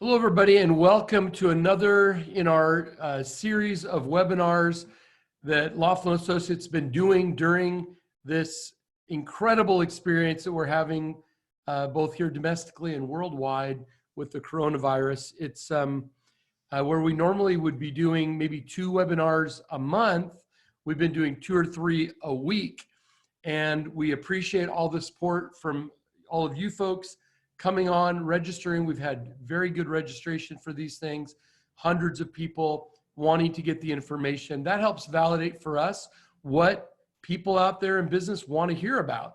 Hello, everybody, and welcome to another in our series of webinars that Lifeline Associates have been doing during this incredible experience that we're having both here domestically and worldwide with the coronavirus. It's where we normally would be doing maybe 2 webinars a month. We've been doing 2 or 3 a week, and we appreciate all the support from all of you folks coming on, registering. We've had very good registration for these things, hundreds of people wanting to get the information. That helps validate for us what people out there in business want to hear about.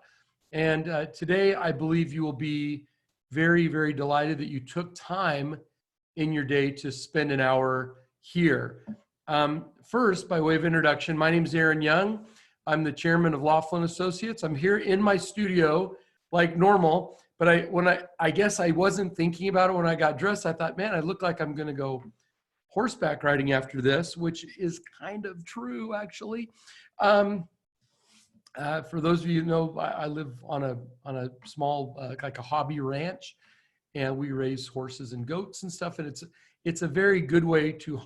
And today, I believe you will be very, very delighted that you took time in your day to spend an hour here. First, by way of introduction, my name is Aaron Young. I'm the chairman of Lifeline Associates. I'm here in my studio like normal. But I guess I wasn't thinking about it when I got dressed. I thought, man, I look like I'm going to go horseback riding after this, which is kind of true, actually. For those of you who know, I live on a small, like a hobby ranch, and we raise horses and goats and stuff. And it's a very good way to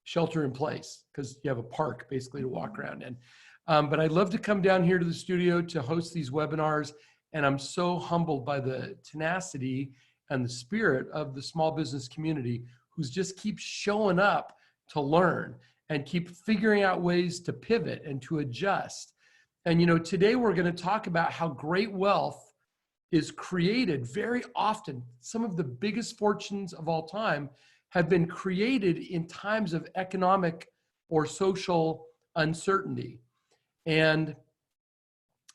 shelter in place because you have a park basically to walk around in. But I'd love to come down here to the studio to host these webinars. And I'm so humbled by the tenacity and the spirit of the small business community who's just keeps showing up to learn and keep figuring out ways to pivot and to adjust. And today we're going to talk about how great wealth is created very often. Some of the biggest fortunes of all time have been created in times of economic or social uncertainty. And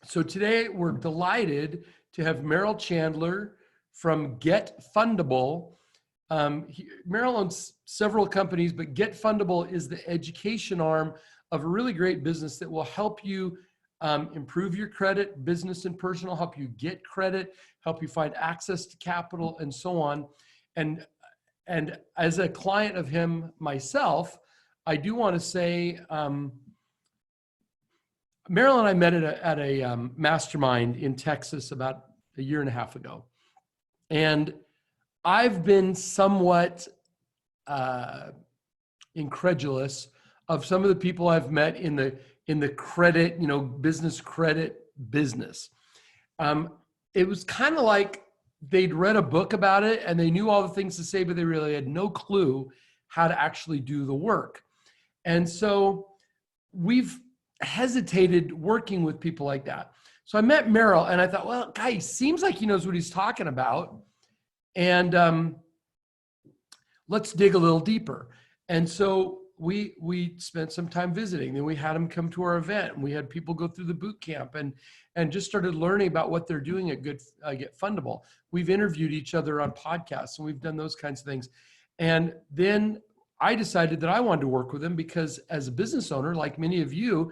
so today we're delighted to have Merrill Chandler from Get Fundable. Merrill owns several companies, but Get Fundable is the education arm of a really great business that will help you improve your credit, business and personal, help you get credit, help you find access to capital, and so on. And as a client of him myself, I do want to say, Merrill and I met at a mastermind in Texas about a year and a half ago. And I've been somewhat incredulous of some of the people I've met in the credit, business credit business. It was kind of like they'd read a book about it and they knew all the things to say, but they really had no clue how to actually do the work. And so we've hesitated working with people like that. So I met Merrill and I thought, well, guy, seems like he knows what he's talking about. And let's dig a little deeper. And so we spent some time visiting. Then we had him come to our event. And we had people go through the boot camp and just started learning about what they're doing at Get Fundable. We've interviewed each other on podcasts and we've done those kinds of things. And then I decided that I wanted to work with him because as a business owner, like many of you,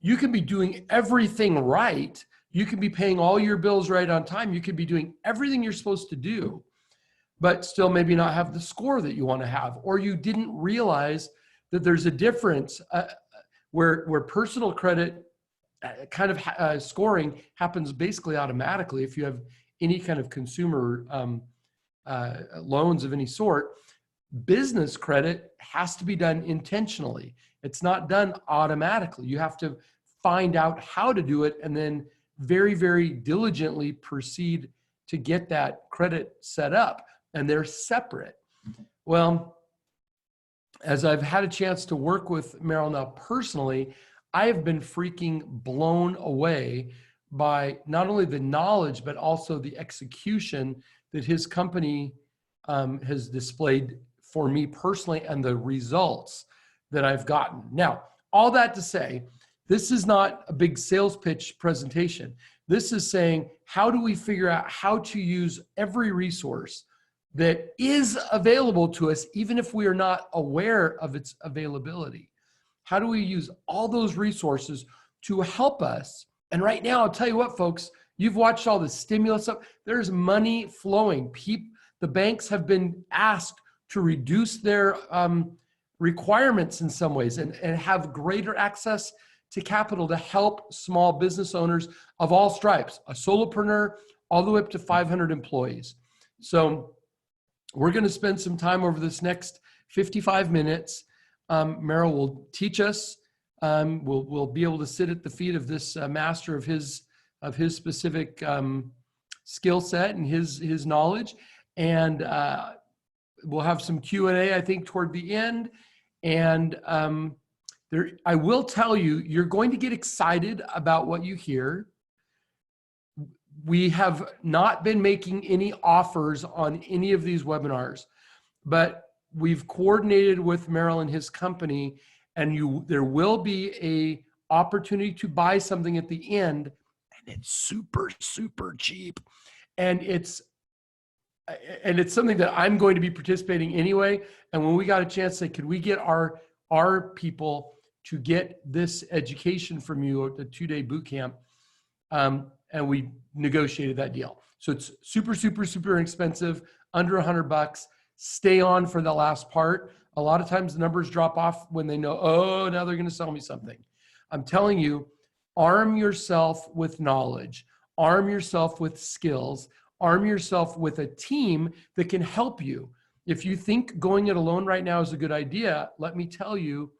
you can be doing everything right. You can be paying all your bills right on time. You could be doing everything you're supposed to do, but still maybe not have the score that you want to have, or you didn't realize that there's a difference where personal credit kind of scoring happens basically automatically if you have any kind of consumer loans of any sort. Business credit has to be done intentionally. It's not done automatically. You have to find out how to do it and then very, very diligently proceed to get that credit set up. And they're separate. Well, as I've had a chance to work with Merrill now personally, I have been freaking blown away by not only the knowledge, but also the execution that his company has displayed for me personally and the results that I've gotten. Now, all that to say, this is not a big sales pitch presentation. This is saying, how do we figure out how to use every resource that is available to us, even if we are not aware of its availability? How do we use all those resources to help us? And right now, I'll tell you what, folks, you've watched all the stimulus stuff. There's money flowing. The banks have been asked to reduce their requirements in some ways and have greater access to capital to help small business owners of all stripes, a solopreneur, all the way up to 500 employees. So we're going to spend some time over this next 55 minutes. Merrill will teach us. We'll be able to sit at the feet of this master of his specific skill set and his knowledge, and we'll have some Q&A, I think, toward the end. And I will tell you, you're going to get excited about what you hear. We have not been making any offers on any of these webinars, but we've coordinated with Merrill and his company, and there will be a opportunity to buy something at the end, and it's super, super cheap. And it's something that I'm going to be participating anyway. And when we got a chance to say, could we get our people to get this education from you at the 2-day boot camp? And we negotiated that deal. So it's super, super, super inexpensive, under $100. Stay on for the last part. A lot of times the numbers drop off when they know, oh, now they're going to sell me something. I'm telling you, arm yourself with knowledge, arm yourself with skills, arm yourself with a team that can help you. If you think going it alone right now is a good idea, let me tell you,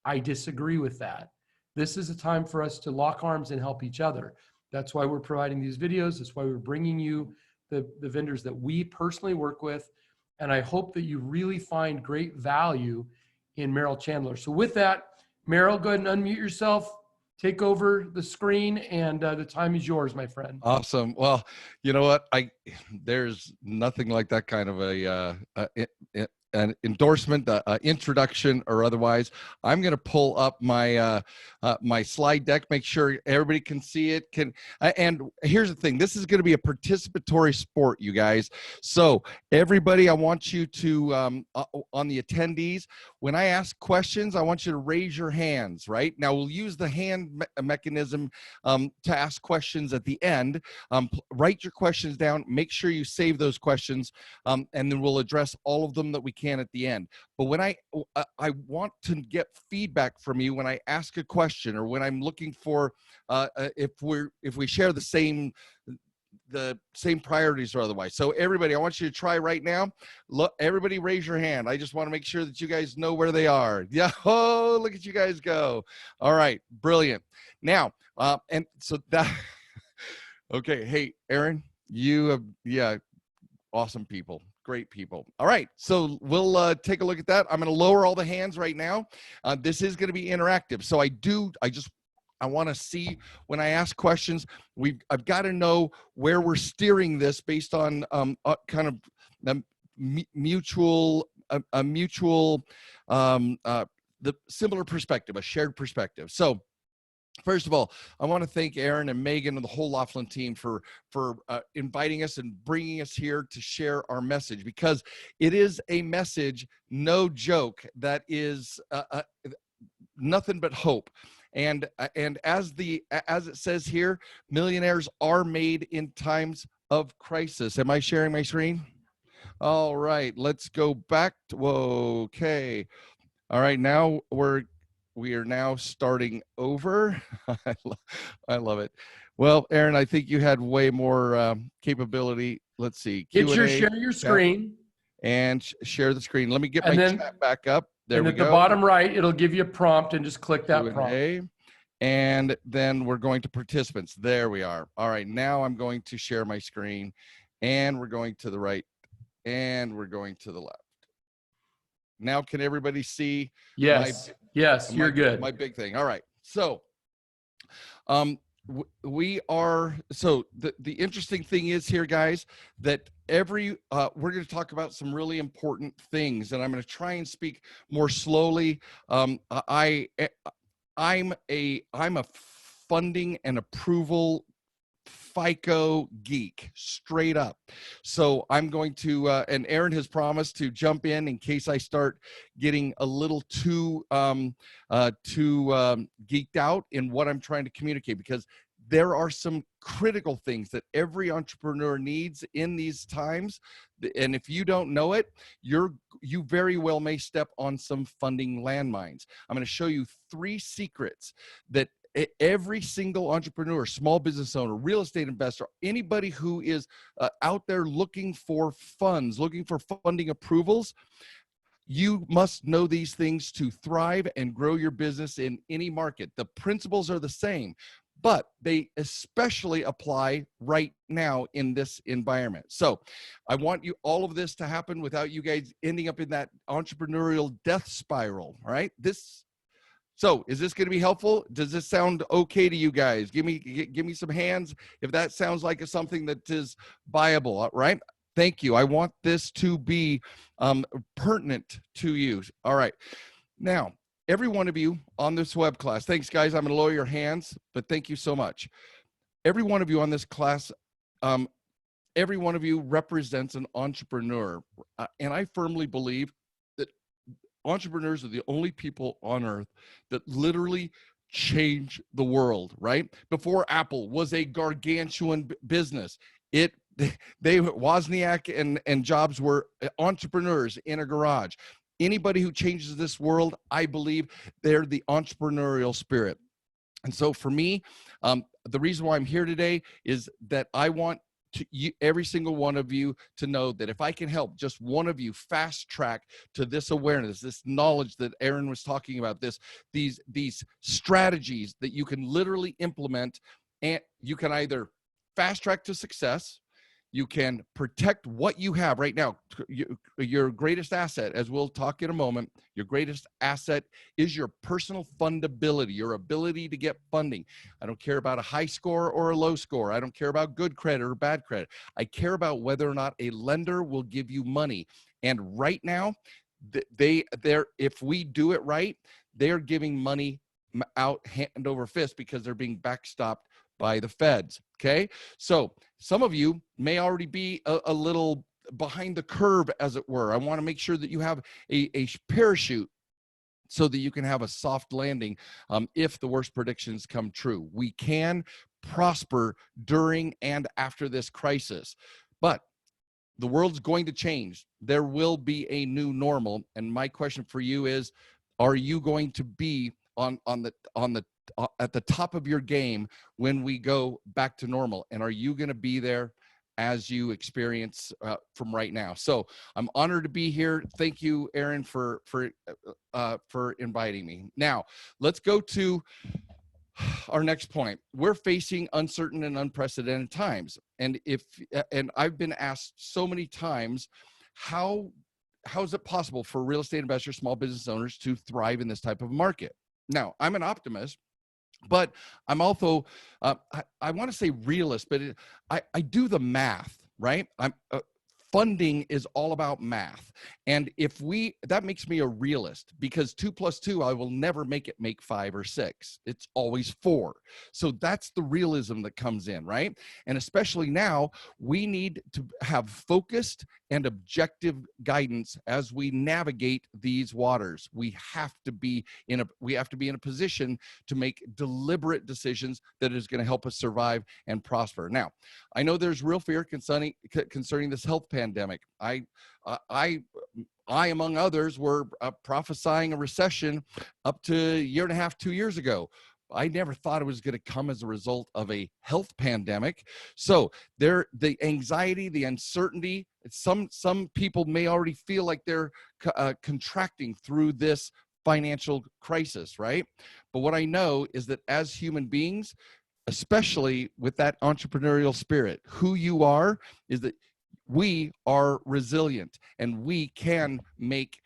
I disagree with that. This is a time for us to lock arms and help each other. That's why we're providing these videos. That's why we're bringing you the vendors that we personally work with. And I hope that you really find great value in Merrill Chandler. So with that, Merrill, go ahead and unmute yourself, take over the screen, and the time is yours, my friend. Awesome. Well, you know what? There's nothing like that kind of an endorsement, introduction, or otherwise. I'm going to pull up my my slide deck, make sure everybody can see it. And here's the thing: this is going to be a participatory sport, you guys. So everybody, I want you to on the attendees, when I ask questions, I want you to raise your hands. Right now, we'll use the hand mechanism to ask questions at the end. Write your questions down. Make sure you save those questions, and then we'll address all of them that we can at the end. But when I want to get feedback from you when I ask a question, or when I'm looking for if we share the same priorities or otherwise. So everybody, I want you to try right now. Look, everybody raise your hand. I just want to make sure that you guys know where they are. Yeah. Oh, look at you guys go. All right. Brilliant. Now, and so that, okay. Hey, Aaron, yeah, awesome people. Great people. All right, so we'll take a look at that. I'm going to lower all the hands right now. This is going to be interactive. So I want to see when I ask questions. I've got to know where we're steering this based on kind of mutual the similar perspective, a shared perspective. So first of all, I want to thank Aaron and Megan and the whole Lifeline team for inviting us and bringing us here to share our message, because it is a message, no joke, that is nothing but hope. And as it says here, millionaires are made in times of crisis. Am I sharing my screen? All right, let's go back to, whoa, okay. All right, now we are now starting over. I love it. Well, Aaron, I think you had way more capability. Let's see. Share your screen. And share the screen. Let me get my chat back up. There we go. And at the bottom right, it'll give you a prompt, and just click that prompt. And then we're going to participants. There we are. All right, now I'm going to share my screen, and we're going to the right, and we're going to the left. Now, can everybody see? Yes. Yes, you're good. My big thing. All right. So, the interesting thing is here, guys, that we're going to talk about some really important things, and I'm going to try and speak more slowly. I'm a funding and approval FICO geek, straight up. So I'm going to, and Aaron has promised to jump in case I start getting a little too geeked out in what I'm trying to communicate, because there are some critical things that every entrepreneur needs in these times. And if you don't know it, you very well may step on some funding landmines. I'm going to show you 3 secrets that every single entrepreneur, small business owner, real estate investor, anybody who is out there looking for funds, looking for funding approvals, you must know these things to thrive and grow your business in any market. The principles are the same, but they especially apply right now in this environment. So I want you all of this to happen without you guys ending up in that entrepreneurial death spiral, right? So is this going to be helpful? Does this sound okay to you guys? Give me some hands if that sounds like something that is viable, right? Thank you. I want this to be pertinent to you. All right. Now, every one of you on this web class, thanks guys. I'm going to lower your hands, but thank you so much. Every one of you on this class, every one of you represents an entrepreneur. And I firmly believe that entrepreneurs are the only people on earth that literally change the world, right? Before Apple was a gargantuan business, Wozniak and Jobs were entrepreneurs in a garage. Anybody who changes this world, I believe they're the entrepreneurial spirit. And so for me, the reason why I'm here today is that I want every single one of you to know that if I can help just one of you fast track to this awareness, this knowledge that Aaron was talking about, these strategies that you can literally implement, and you can either fast track to success, you can protect what you have right now. Your greatest asset, as we'll talk in a moment, your greatest asset is your personal fundability, your ability to get funding. I don't care about a high score or a low score. I don't care about good credit or bad credit. I care about whether or not a lender will give you money. And right now, if we do it right, they're giving money out hand over fist because they're being backstopped by the feds. Okay. So some of you may already be a little behind the curve, as it were. I want to make sure that you have a parachute so that you can have a soft landing if the worst predictions come true. We can prosper during and after this crisis, but the world's going to change. There will be a new normal. And my question for you is, are you going to be at the top of your game when we go back to normal? And are you going to be there as you experience from right now? So I'm honored to be here. Thank you, Aaron, for inviting me. Now let's go to our next point. We're facing uncertain and unprecedented times. And I've been asked so many times, how is it possible for real estate investors, small business owners to thrive in this type of market? Now, I'm an optimist, but I'm also, I want to say realist, but I do the math, right? Funding is all about math. And that makes me a realist, because 2 + 2, I will never make 5 or 6. It's always 4. So that's the realism that comes in, right? And especially now, we need to have focused and objective guidance as we navigate these waters. We have to be in a position to make deliberate decisions that is going to help us survive and prosper. Now, I know there's real fear concerning this health pandemic. I among others, were prophesying a recession up to a year and a half, 2 years ago. I never thought it was going to come as a result of a health pandemic. So the anxiety, the uncertainty, some people may already feel like they're contracting through this financial crisis, right? But what I know is that as human beings, especially with that entrepreneurial spirit, who you are is that we are resilient, and we can make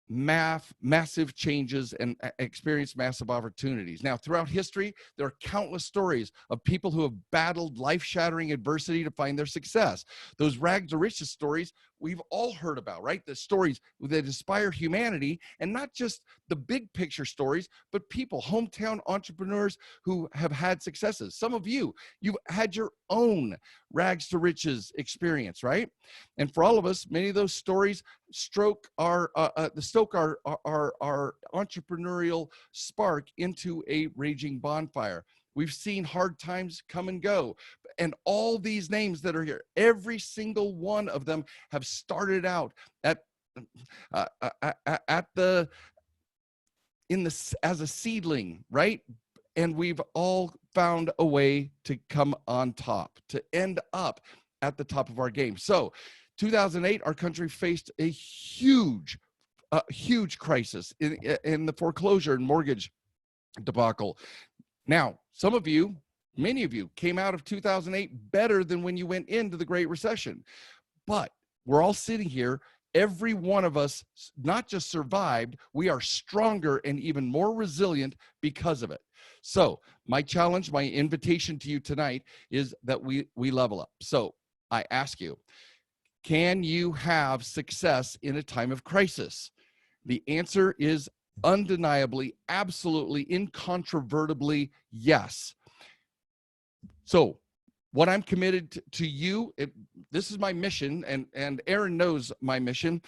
massive changes and experience massive opportunities. Now, throughout history, there are countless stories of people who have battled life-shattering adversity to find their success. Those rags to riches stories we've all heard about, right? The stories that inspire humanity, and not just the big picture stories, but people, hometown entrepreneurs who have had successes. Some of you've had your own rags to riches experience, right? And for all of us, many of those stories stoke our entrepreneurial spark into a raging bonfire. We've seen hard times come and go. And all these names that are here, every single one of them have started out as a seedling, right? and we've all found a way to come on top, to end up at the top of our game. So 2008, our country faced a huge crisis in the foreclosure and mortgage debacle. Now, some of you, many of you, came out of 2008 better than when you went into the Great Recession. But we're all sitting here. Every one of us not just survived, we are stronger and even more resilient because of it. So my challenge, my invitation to you tonight is that we level up. So I ask you, can you have success in a time of crisis? The answer is undeniably, absolutely, incontrovertibly yes. So what I'm committed to you, this is my mission, and Aaron knows my mission.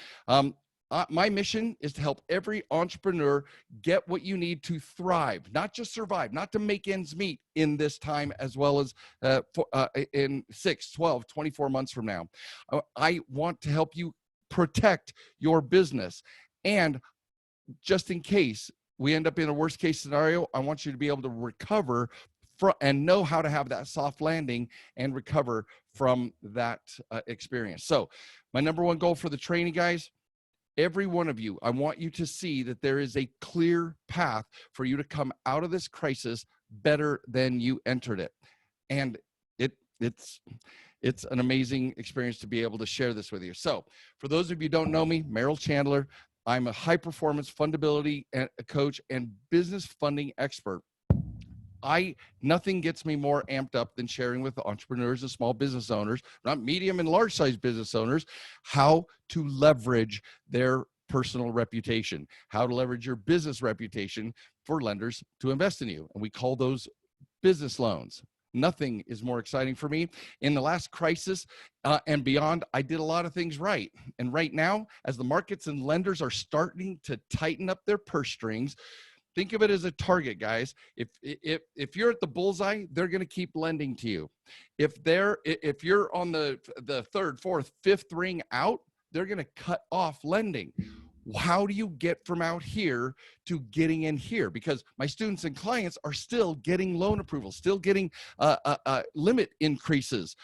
My mission is to help every entrepreneur get what you need to thrive, not just survive, not to make ends meet in this time, as well as in 6, 12, 24 months from now. I want to help you protect your business. And just in case we end up in a worst case scenario, I want you to be able to recover and know how to have that soft landing and recover from that experience. So my number one goal for the training, guys, every one of you, I want you to see that there is a clear path for you to come out of this crisis better than you entered it. And it's an amazing experience to be able to share this with you. So for those of you who don't know me, Merrill Chandler, I'm a high performance fundability coach and business funding expert. Nothing gets me more amped up than sharing with entrepreneurs and small business owners, not medium and large size business owners, how to leverage their personal reputation, how to leverage your business reputation for lenders to invest in you. And we call those business loans. Nothing is more exciting for me. In the last crisis and beyond, I did a lot of things right. And right now, as the markets and lenders are starting to tighten up their purse strings, think of it as a target, guys. If you're at the bullseye, they're going to keep lending to you. If you're on the third, fourth, fifth ring out, they're going to cut off lending. How do you get from out here to getting in here? Because my students and clients are still getting loan approval, still getting limit increases.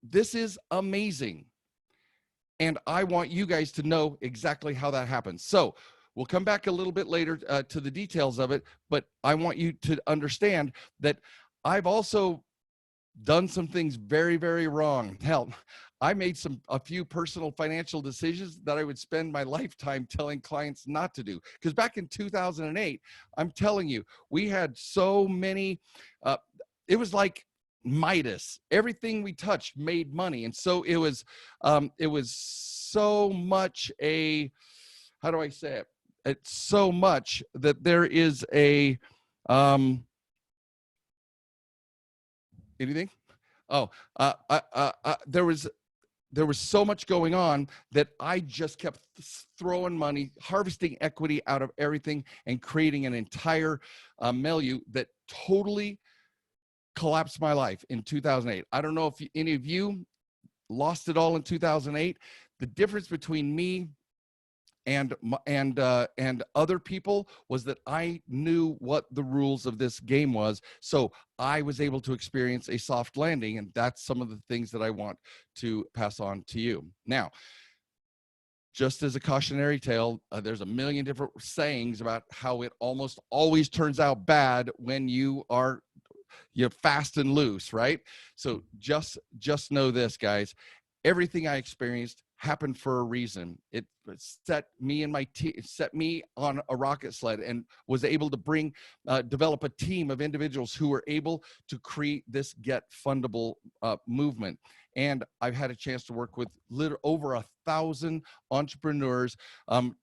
This is amazing. And I want you guys to know exactly how that happens. So we'll come back a little bit later to the details of it, but I want you to understand that I've also done some things very, very wrong. Hell, I made a few personal financial decisions that I would spend my lifetime telling clients not to do. Because back in 2008, I'm telling you, we had so many, it was like Midas. Everything we touched made money. And so it was so much how do I say it? It's so much that there is anything? Oh, there was so much going on that I just kept throwing money, harvesting equity out of everything, and creating an entire milieu that totally collapsed my life in 2008. I don't know if any of you lost it all in 2008. The difference between me and other people was that I knew what the rules of this game was. So I was able to experience a soft landing, and that's some of the things that I want to pass on to you. Now, just as a cautionary tale, there's a million different sayings about how it almost always turns out bad when you're fast and loose, right? So just know this, guys. Everything I experienced happened for a reason. It set me on a rocket sled and was able to develop a team of individuals who were able to create this Get Fundable movement. And I've had a chance to work with over 1,000 entrepreneurs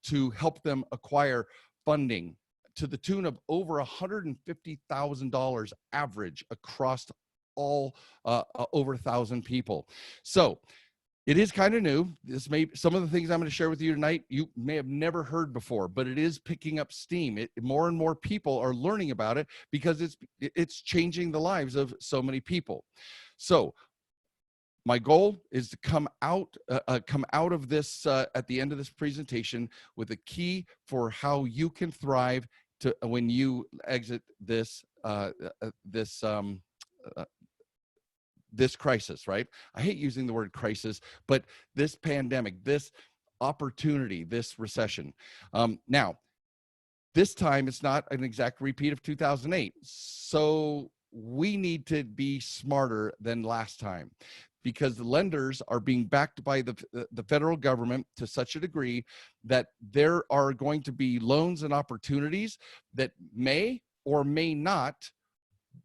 to help them acquire funding to the tune of over $150,000 average across all over 1,000 people. So it is kind of new. Some of the things I'm going to share with you tonight, you may have never heard before, but it is picking up steam. More and more people are learning about it because it's changing the lives of so many people. So my goal is to come out of this at the end of this presentation with a key for how you can thrive when you exit this this crisis, right? I hate using the word crisis, but this pandemic, this opportunity, this recession. Now, this time it's not an exact repeat of 2008. So we need to be smarter than last time, because the lenders are being backed by the federal government to such a degree that there are going to be loans and opportunities that may or may not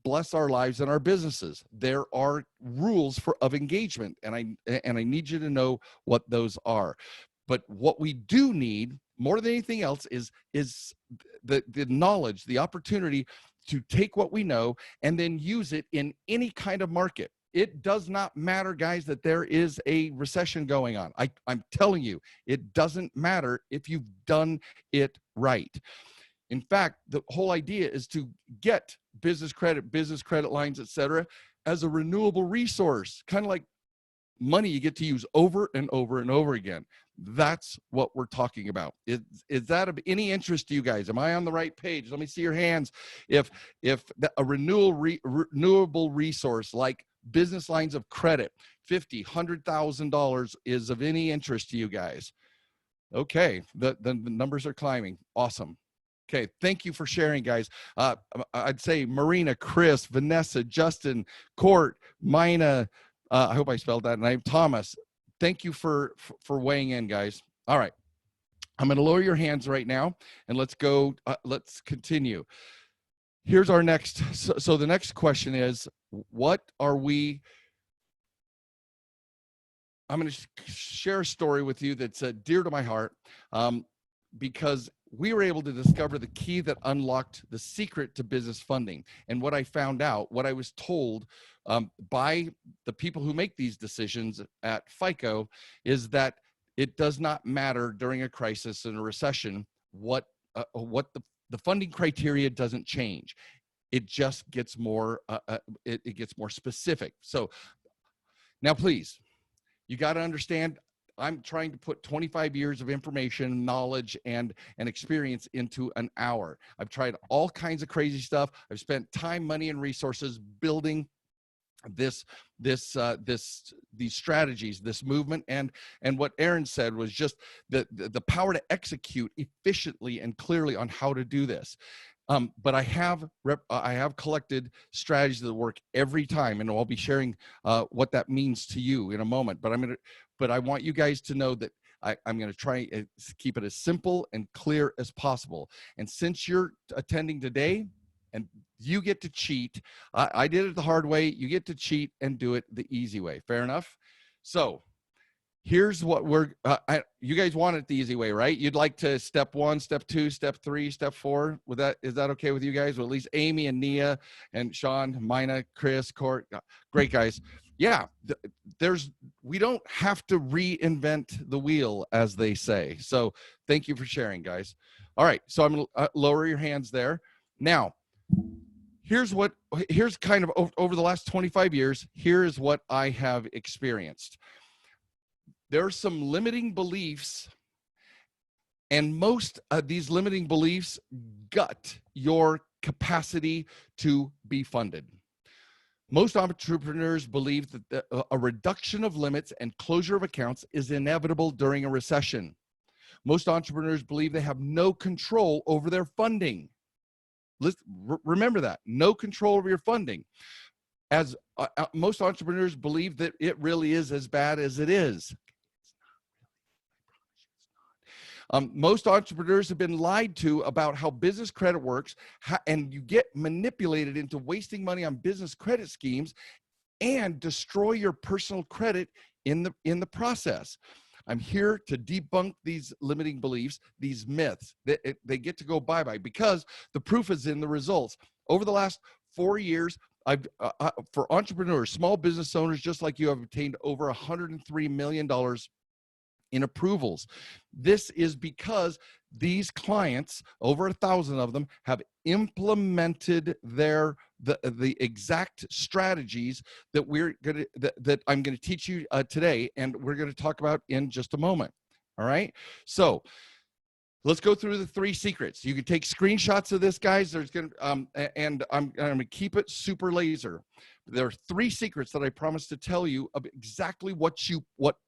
bless our lives and our businesses. There are rules of engagement, and I need you to know what those are. But what we do need more than anything else is the knowledge, the opportunity to take what we know and then use it in any kind of market. It does not matter, guys, that there is a recession going on. I'm telling you, it doesn't matter if you've done it right. In fact, the whole idea is to get business credit lines, et cetera, as a renewable resource, kind of like money you get to use over and over and over again. That's what we're talking about. Is that of any interest to you guys? Am I on the right page? Let me see your hands. If a renewable resource like business lines of credit, $50,000, $100,000 is of any interest to you guys. Okay, the numbers are climbing. Awesome. Okay, thank you for sharing, guys. I'd say Marina, Chris, Vanessa, Justin, Court, Mina, I hope I spelled that name, Thomas. Thank you for weighing in, guys. All right, I'm going to lower your hands right now, and let's go. Let's continue. Here's our next. So the next question is, what are we? I'm going to share a story with you that's dear to my heart, because we were able to discover the key that unlocked the secret to business funding. And what I found out, what I was told by the people who make these decisions at FICO, is that it does not matter during a crisis and a recession what the funding criteria doesn't change. It just gets more it gets more specific. So now, please, you got to understand, I'm trying to put 25 years of information, knowledge, and experience into an hour. I've tried all kinds of crazy stuff. I've spent time, money, and resources building these strategies, this movement, and what Aaron said was just the power to execute efficiently and clearly on how to do this. But I have collected strategies that work every time, and I'll be sharing what that means to you in a moment. But I want you guys to know that I'm going to try and keep it as simple and clear as possible. And since you're attending today, and you get to cheat, I did it the hard way. You get to cheat and do it the easy way. Fair enough? So here's what you guys want it the easy way, right? You'd like to step 1, step 2, step 3, step 4. Is that okay with you guys? Well, at least Amy and Nia and Sean, Mina, Chris, Court, great guys. Yeah, we don't have to reinvent the wheel, as they say. So thank you for sharing, guys. All right, so I'm gonna lower your hands there. Now, here's kind of over the last 25 years, here is what I have experienced. There are some limiting beliefs, and most of these limiting beliefs gut your capacity to be funded. Most entrepreneurs believe that a reduction of limits and closure of accounts is inevitable during a recession. Most entrepreneurs believe they have no control over their funding. Remember that, no control over your funding. As most entrepreneurs believe that it really is as bad as it is. Most entrepreneurs have been lied to about how business credit works, and you get manipulated into wasting money on business credit schemes and destroy your personal credit in the process. I'm here to debunk these limiting beliefs, these myths that they get to go bye-bye, because the proof is in the results. Over the last 4 years, for entrepreneurs, small business owners just like you, have obtained over $103 million in approvals. This is because these clients, over 1,000 of them, have implemented the exact strategies that I'm going to teach you today, and we're going to talk about in just a moment. All right. So Let's go through the 3 secrets. You can take screenshots of this, guys. There's going to, and I'm going to keep it super laser. There are 3 secrets that I promised to tell you of exactly what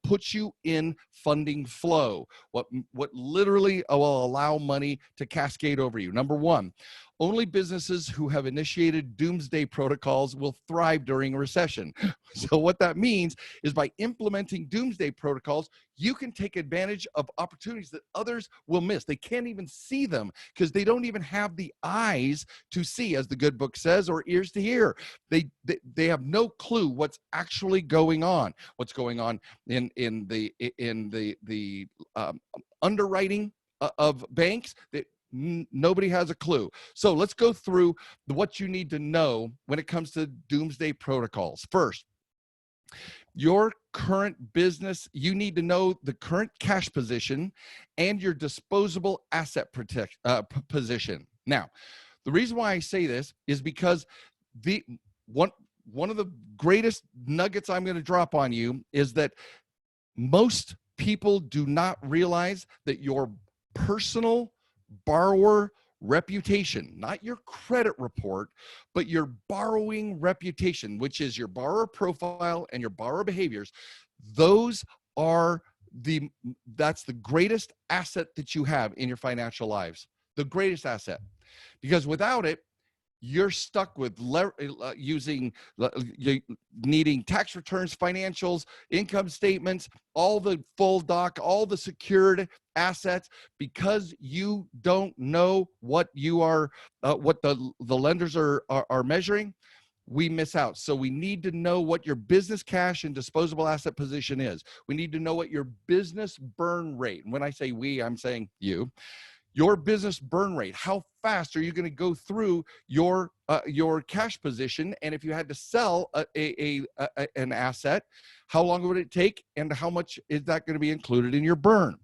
puts you in funding flow, what literally will allow money to cascade over you. Number 1, only businesses who have initiated doomsday protocols will thrive during a recession. So what that means is by implementing doomsday protocols, you can take advantage of opportunities that others will miss. They can't even see them because they don't even have the eyes to see, as the good book says, or ears to hear. They have no clue what's actually going on. What's going on in the underwriting of banks that nobody has a clue. So let's go through what you need to know when it comes to doomsday protocols. First, your current business, you need to know the current cash position and your disposable asset position. Now, the reason why I say this is because one of the greatest nuggets I'm going to drop on you is that most people do not realize that your personal borrower reputation, not your credit report, but your borrowing reputation, which is your borrower profile and your borrower behaviors, that's the greatest asset that you have in your financial lives, the greatest asset. Because without it, you're stuck with needing tax returns, financials, income statements, all the full doc, all the secured assets, because you don't know what you are, what the lenders are measuring. We miss out. So we need to know what your business cash and disposable asset position is. We need to know what your business burn rate. And when I say we, I'm saying you. Your business burn rate. How fast are you going to go through your cash position? And if you had to sell an asset, how long would it take? And how much is that going to be included in your burn?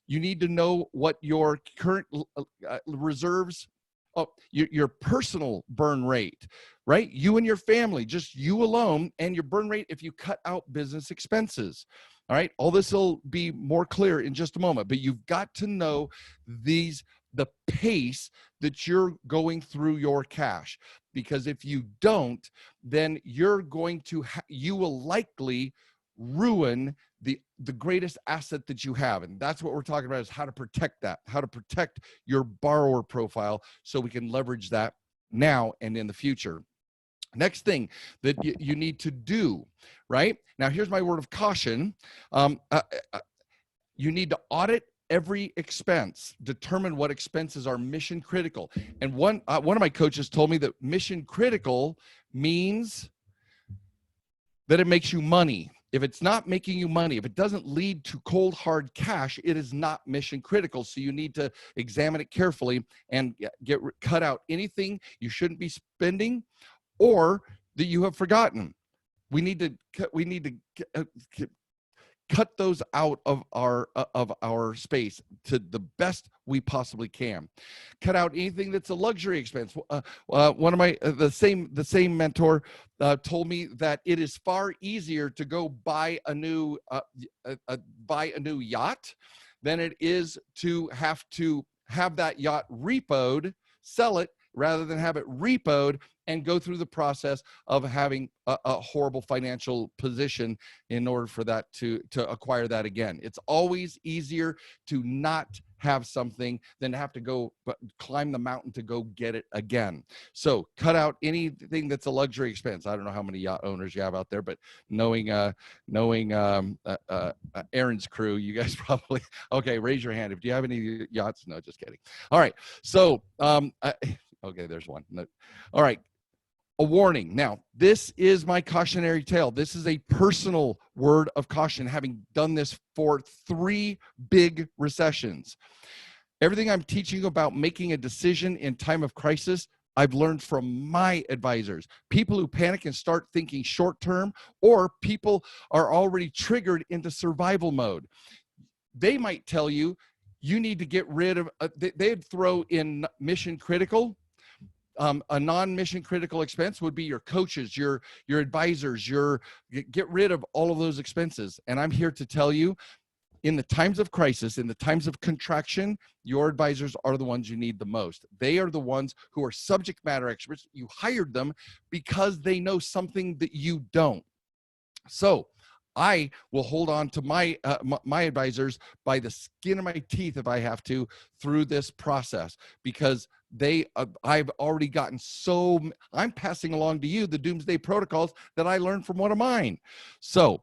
You need to know what your current reserves, your personal burn rate, right? You and your family, just you alone, and your burn rate if you cut out business expenses. All right, all this will be more clear in just a moment, but you've got to know the pace that you're going through your cash, because if you don't, then you're going to you will likely ruin the greatest asset that you have. And that's what we're talking about, is how to protect that, how to protect your borrower profile so we can leverage that now and in the future. Next thing that you need to do, right? Now, here's my word of caution. You need to audit every expense, determine what expenses are mission critical. And one of my coaches told me that mission critical means that it makes you money. If it's not making you money, if it doesn't lead to cold hard cash, it is not mission critical. So you need to examine it carefully and cut out anything you shouldn't be spending or that you have forgotten. We need to cut those out of our space to the best we possibly can. Cut out anything that's a luxury expense. One of my the same mentor told me that it is far easier to go buy a new yacht than it is to have that yacht repoed, sell it, rather than have it repoed and go through the process of having a horrible financial position in order for that to acquire that again. It's always easier to not have something than to have to go climb the mountain to go get it again. So cut out anything that's a luxury expense. I don't know how many yacht owners you have out there, but knowing Aaron's crew, you guys probably, okay, raise your hand. Do you have any yachts? No, just kidding. All right. So, okay, there's one. No. All right. A warning. Now, this is my cautionary tale. This is a personal word of caution, having done this for 3 big recessions. Everything I'm teaching you about making a decision in time of crisis, I've learned from my advisors. People who panic and start thinking short term, or people are already triggered into survival mode. They might tell you, you need to get rid of, they'd throw in mission critical. A non-mission critical expense would be your coaches, your advisors, get rid of all of those expenses. And I'm here to tell you, in the times of crisis, in the times of contraction, your advisors are the ones you need the most. They are the ones who are subject matter experts. You hired them because they know something that you don't. So I will hold on to my advisors by the skin of my teeth if I have to through this process, because I've already gotten I'm passing along to you the doomsday protocols that I learned from one of mine. So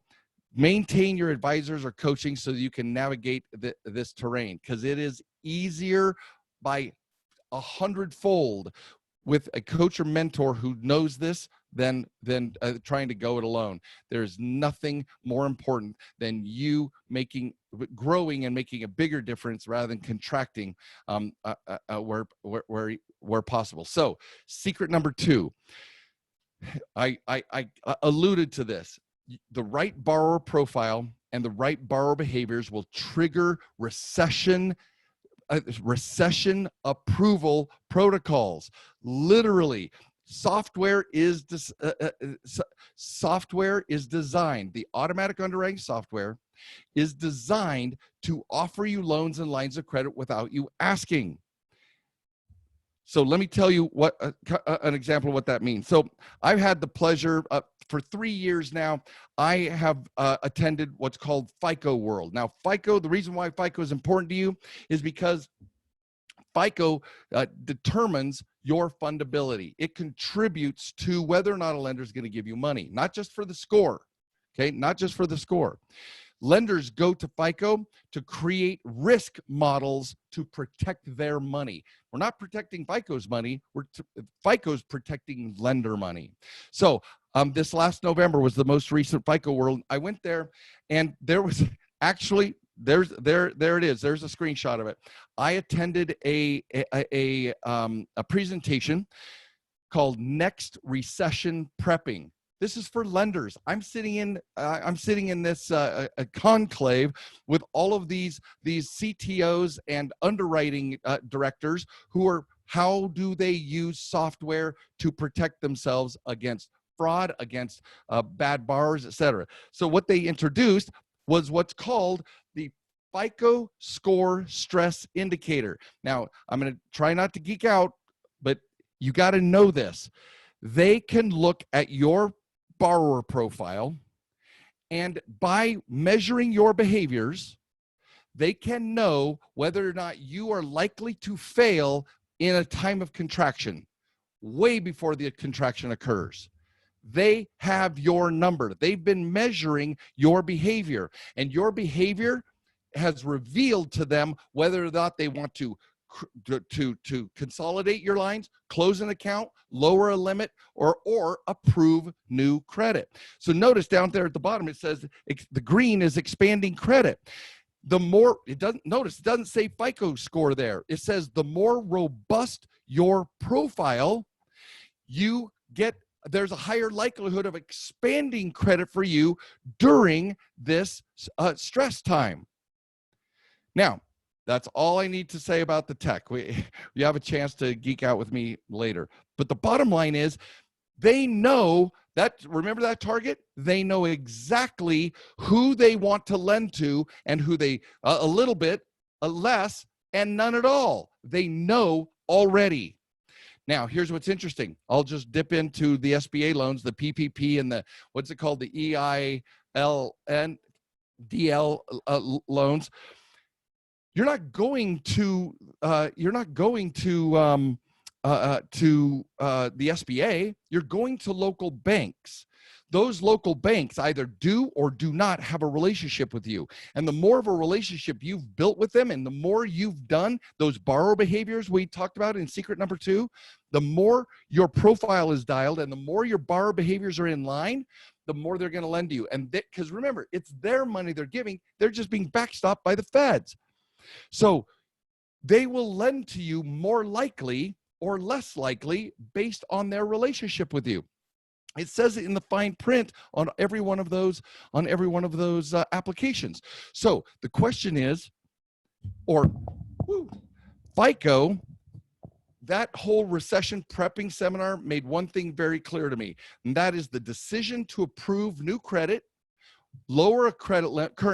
maintain your advisors or coaching so that you can navigate this terrain, because it is easier by 100-fold with a coach or mentor who knows this than trying to go it alone. There's nothing more important than you growing and making a bigger difference rather than contracting where possible. So secret number 2, I alluded to this. The right borrower profile and the right borrower behaviors will trigger recession approval protocols. Literally, software is designed. The automatic underwriting software is designed to offer you loans and lines of credit without you asking. So let me tell you what an example of what that means. So I've had the pleasure for 3 years now, I have attended what's called FICO World. Now, FICO, the reason why FICO is important to you is because FICO determines your fundability. It contributes to whether or not a lender is going to give you money, not just for the score. Okay, not just for the score. Lenders go to FICO to create risk models to protect their money. We're not protecting FICO's money. FICO's protecting lender money. So this last November was the most recent FICO World. I went there, and there was actually there it is. There's a screenshot of it. I attended a presentation called Next Recession Prepping. This is for lenders. I'm sitting in this a conclave with all of these CTOs and underwriting directors who are, how do they use software to protect themselves against fraud, against bad borrowers, etc. So what they introduced was what's called the FICO Score Stress Indicator. Now, I'm going to try not to geek out, but you got to know this. They can look at your borrower profile, and by measuring your behaviors, they can know whether or not you are likely to fail in a time of contraction, way before the contraction occurs. They have your number. They've been measuring your behavior, and your behavior has revealed to them whether or not they want to consolidate your lines, close an account, lower a limit, or approve new credit. So notice down there at the bottom, it says the green is expanding credit. The more, it doesn't say FICO score there. It says the more robust your profile, you get, there's a higher likelihood of expanding credit for you during this stress time. Now, that's all I need to say about the tech. You have a chance to geek out with me later. But the bottom line is, they know that, remember that target? They know exactly who they want to lend to and who they, a little bit, less, and none at all. They know already. Now, here's what's interesting. I'll just dip into the SBA loans, the PPP, and the, what's it called, the EIL and DL loans. You're not going to the SBA. You're going to local banks. Those local banks either do or do not have a relationship with you. And the more of a relationship you've built with them, and the more you've done those borrower behaviors we talked about in secret number 2, the more your profile is dialed and the more your borrower behaviors are in line, the more they're going to lend to you. And because remember, it's their money they're giving. They're just being backstopped by the feds. So they will lend to you more likely or less likely based on their relationship with you. It says it in the fine print on every one of those applications. So the question is, FICO, that whole recession prepping seminar made one thing very clear to me, and that is the decision to approve new credit Lower a current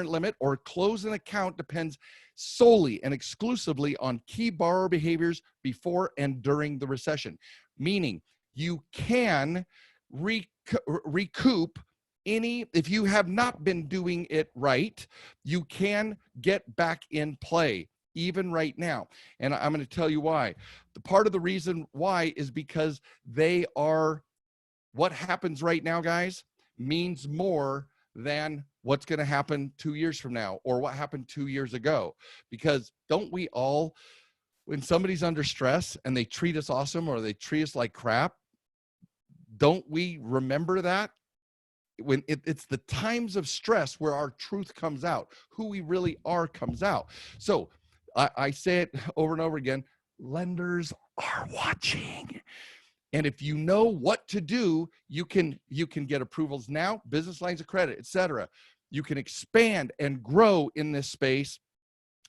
limit or close an account depends solely and exclusively on key borrower behaviors before and during the recession. Meaning you can recoup any, if you have not been doing it right, you can get back in play even right now. And I'm going to tell you why. The part of the reason why is because they are, what happens right now, guys, means more than what's going to happen 2 years from now or what happened 2 years ago. Because don't we all, when somebody's under stress and they treat us awesome or they treat us like crap, don't we remember that? When it's the times of stress where our truth comes out, who we really are comes out. So I say it over and over again, lenders are watching. And if you know what to do, you can get approvals now, business lines of credit, etc. You can expand and grow in this space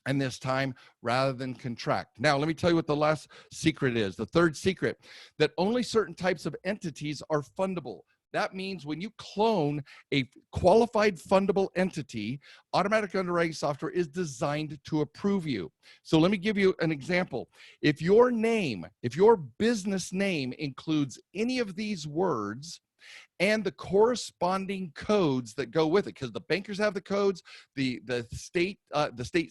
and this time rather than contract. Now, let me tell you what the last secret is. The third secret, that only certain types of entities are fundable. That means when you clone a qualified fundable entity, automatic underwriting software is designed to approve you. So let me give you an example. If your business name includes any of these words and the corresponding codes that go with it, because the bankers have the codes, the state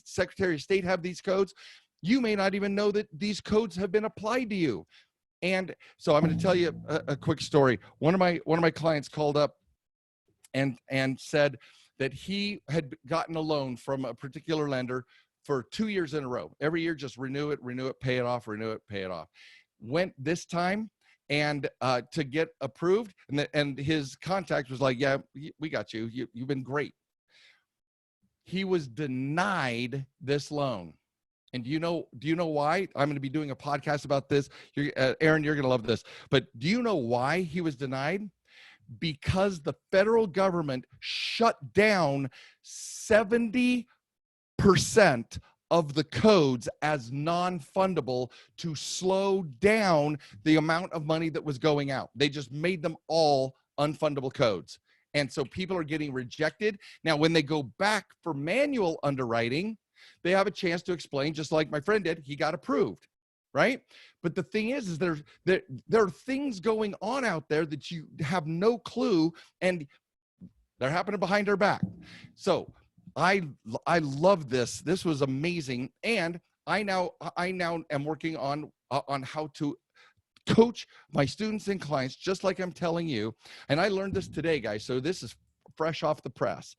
secretary of state have these codes, you may not even know that these codes have been applied to you. And so I'm going to tell you a quick story. One of my clients called up and said that he had gotten a loan from a particular lender for 2 years in a row. Every year, just renew it, pay it off, renew it, pay it off. Went this time and to get approved, and his contact was like, "Yeah, we got you. You've been great." He was denied this loan. And do you know why? I'm going to be doing a podcast about this. Aaron, you're going to love this. But do you know why he was denied? Because the federal government shut down 70% of the codes as non-fundable to slow down the amount of money that was going out. They just made them all unfundable codes. And so people are getting rejected. Now, when they go back for manual underwriting, they have a chance to explain, just like my friend did, he got approved, right? But the thing is there are things going on out there that you have no clue, and they're happening behind our back. So I love this. This was amazing. And I now am working on how to coach my students and clients, just like I'm telling you. And I learned this today, guys. So this is fresh off the press.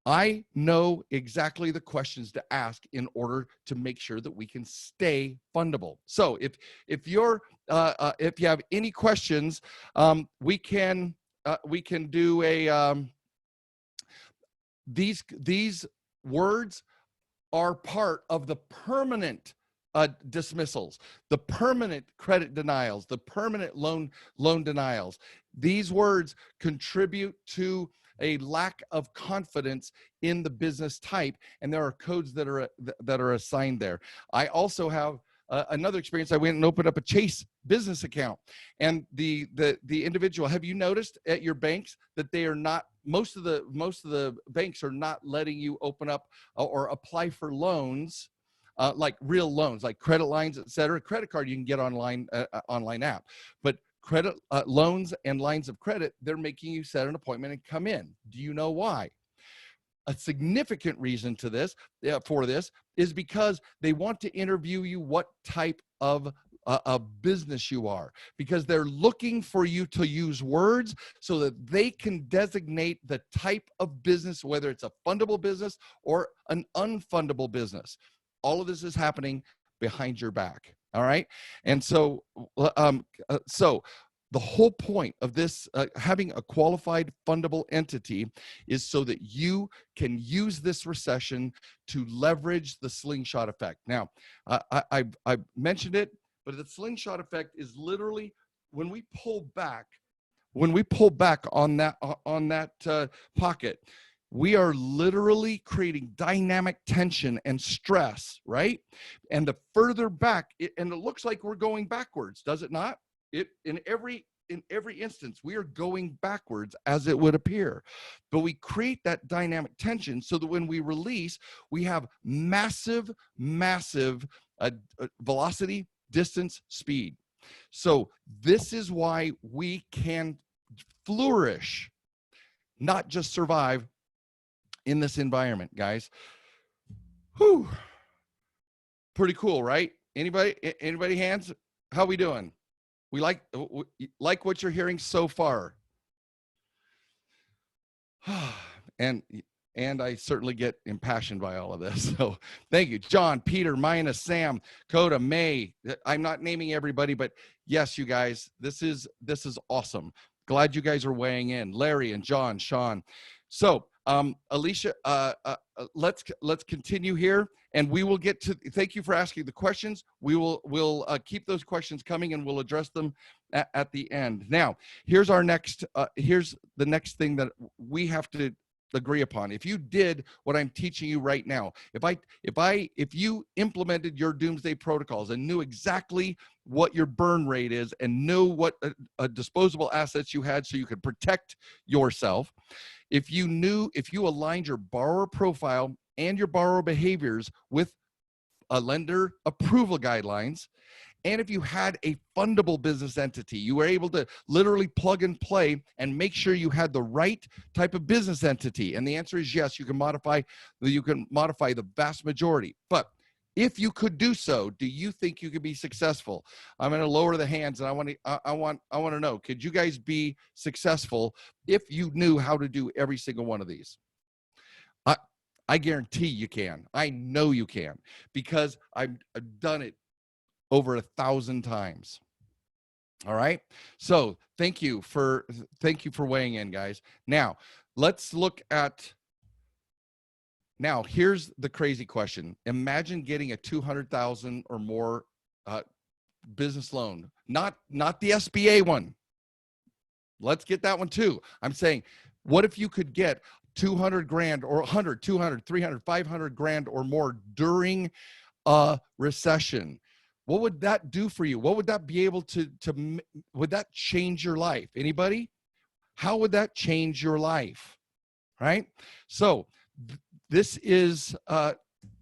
I know exactly the questions to ask in order to make sure that we can stay fundable. So if you have any questions, we can do a these words are part of the permanent dismissals, the permanent credit denials, the permanent loan denials. These words contribute to a lack of confidence in the business type, and there are codes that are assigned there. I also have another experience. I went and opened up a Chase business account, and the individual. Have you noticed at your banks that they are not? Most of the banks are not letting you open up or apply for loans. Like real loans, like credit lines, et cetera. Credit card you can get online app, but credit loans and lines of credit, they're making you set an appointment and come in. Do you know why? A significant reason to this for this is because they want to interview you what type of a business you are, because they're looking for you to use words so that they can designate the type of business, whether it's a fundable business or an unfundable business. All of this is happening behind your back. All right. And so, so the whole point of this, having a qualified fundable entity, is so that you can use this recession to leverage the slingshot effect. Now, I've mentioned it, but the slingshot effect is literally when we pull back on that pocket, we are literally creating dynamic tension and stress, right? And the further back, and it looks like we're going backwards, does it not? In every in every instance, we are going backwards as it would appear. But we create that dynamic tension so that when we release, we have massive, massive velocity, distance, speed. So this is why we can flourish, not just survive in this environment, guys. Whew. Pretty cool, right? Anybody hands? How we doing? We like what you're hearing so far. and I certainly get impassioned by all of this. So thank you, John, Peter, Mina, Sam, Coda, May. I'm not naming everybody, but yes, you guys, this is awesome. Glad you guys are weighing in. Larry and John, Sean. So Alicia, let's continue here, and we will get to. Thank you for asking the questions. We'll keep those questions coming, and we'll address them at the end. Now, here's our next. Here's the next thing that we have to agree upon. If you did what I'm teaching you right now, if you implemented your doomsday protocols and knew exactly what your burn rate is and knew what disposable assets you had so you could protect yourself, if you aligned your borrower profile and your borrower behaviors with a lender approval guidelines, and if you had a fundable business entity, you were able to literally plug and play and make sure you had the right type of business entity. And the answer is yes, you can modify the vast majority. But if you could do so, do you think you could be successful? I'm going to lower the hands, and I want to know, could you guys be successful if you knew how to do every single one of these? I guarantee you can. I know you can, because I've done it over 1,000 times. All right. So thank you for weighing in, guys. Now let's look at. Now, here's the crazy question. Imagine getting a 200,000 or more business loan, not the SBA one. Let's get that one too. I'm saying, what if you could get 200 grand or 100, 200, 300, 500 grand or more during a recession? What would that do for you? What would that be able to would that change your life? Anybody? How would that change your life? Right? So this is, how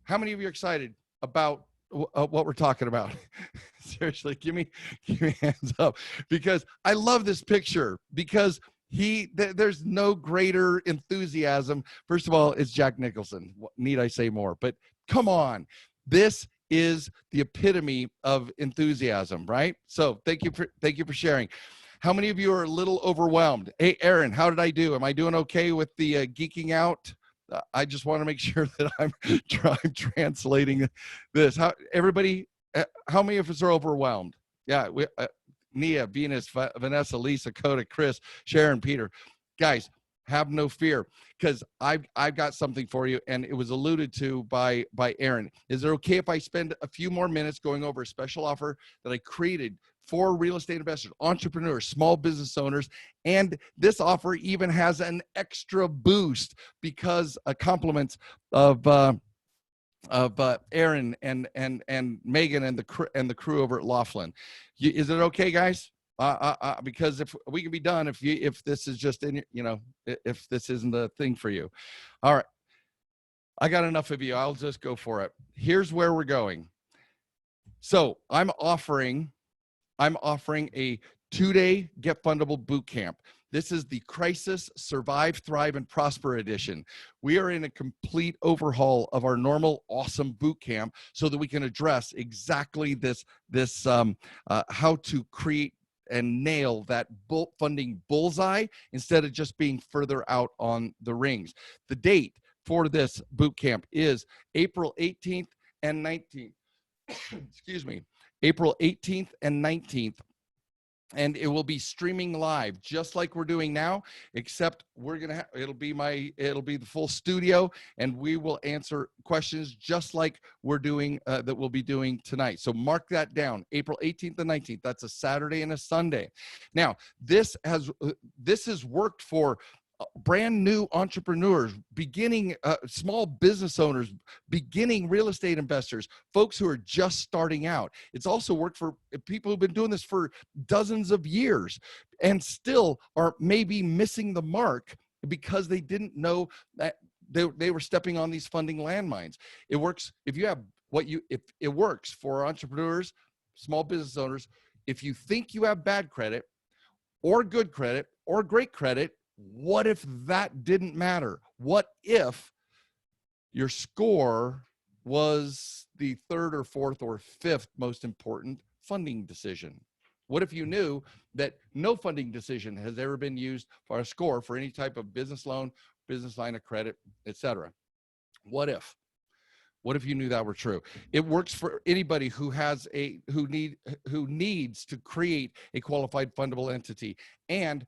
many of you are excited about what we're talking about? Seriously, give me hands up, because I love this picture, because there's no greater enthusiasm. First of all, it's Jack Nicholson. Need I say more? But come on, this is the epitome of enthusiasm, right? So thank you for sharing. How many of you are a little overwhelmed? Hey, Aaron, how did I do? Am I doing okay with the geeking out? I just want to make sure that I'm translating this. Everybody, how many of us are overwhelmed? Yeah, Nia, Venus, Vanessa, Lisa, Coda, Chris, Sharon, Peter. Guys, have no fear, because I've got something for you, and it was alluded to by Aaron. Is it okay if I spend a few more minutes going over a special offer that I created for real estate investors, entrepreneurs, small business owners? And this offer even has an extra boost because compliments of Aaron and Megan and the crew over at Laughlin. Is it okay, guys? Because if we can be done, if this is just if this isn't a thing for you. All right, I got enough of you. I'll just go for it. Here's where we're going. So I'm offering a 2-day Get Fundable boot camp. This is the Crisis, Survive, Thrive, and Prosper edition. We are in a complete overhaul of our normal awesome boot camp so that we can address exactly this how to create and nail that funding bullseye instead of just being further out on the rings. The date for this boot camp is April 18th and 19th. Excuse me, April 18th and 19th. And it will be streaming live, just like we're doing now, except we're going to it'll be the full studio, and we will answer questions just like we're doing, that we'll be doing tonight. So mark that down, April 18th and 19th. That's a Saturday and a Sunday. Now, this has worked for brand new entrepreneurs, beginning small business owners, beginning real estate investors, folks who are just starting out. It's also worked for people who've been doing this for dozens of years and still are maybe missing the mark because they didn't know that they were stepping on these funding landmines. It works if you have if it works for entrepreneurs, small business owners. If you think you have bad credit or good credit or great credit, what if that didn't matter? What if your score was the third or fourth or fifth most important funding decision? What if you knew that no funding decision has ever been used for a score for any type of business loan, business line of credit, etc.? What if? What if you knew that were true? It works for anybody who has who needs to create a qualified fundable entity, and